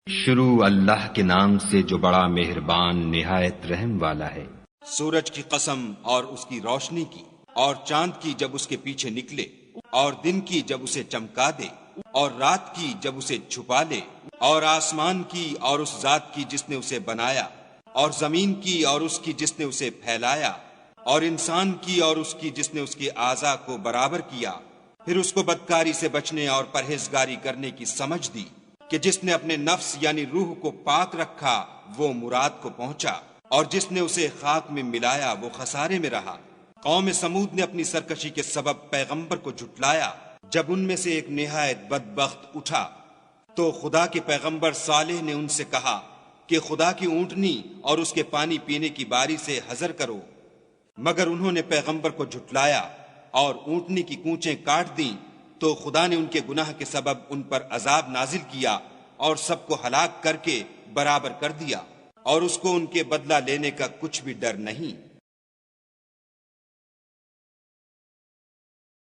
شروع اللہ کے نام سے جو بڑا مہربان نہایت رحم والا ہے۔ سورج کی قسم اور اس کی روشنی کی، اور چاند کی جب اس کے پیچھے نکلے، اور دن کی جب اسے چمکا دے، اور رات کی جب اسے چھپا لے، اور آسمان کی اور اس ذات کی جس نے اسے بنایا، اور زمین کی اور اس کی جس نے اسے پھیلایا، اور انسان کی اور اس کی جس نے اس کے اعضاء کو برابر کیا، پھر اس کو بدکاری سے بچنے اور پرہیزگاری کرنے کی سمجھ دی کہ جس نے اپنے نفس یعنی روح کو پاک رکھا وہ مراد کو پہنچا، اور جس نے اسے خاک میں ملایا وہ خسارے میں رہا۔ قوم سمود نے اپنی سرکشی کے سبب پیغمبر کو جھٹلایا۔ جب ان میں سے ایک نہایت بدبخت اٹھا تو خدا کے پیغمبر صالح نے ان سے کہا کہ خدا کی اونٹنی اور اس کے پانی پینے کی باری سے حذر کرو، مگر انہوں نے پیغمبر کو جھٹلایا اور اونٹنی کی کونچیں کاٹ دیں، تو خدا نے ان کے گناہ کے سبب ان پر عذاب نازل کیا اور سب کو ہلاک کر کے برابر کر دیا، اور اس کو ان کے بدلہ لینے کا کچھ بھی ڈر نہیں۔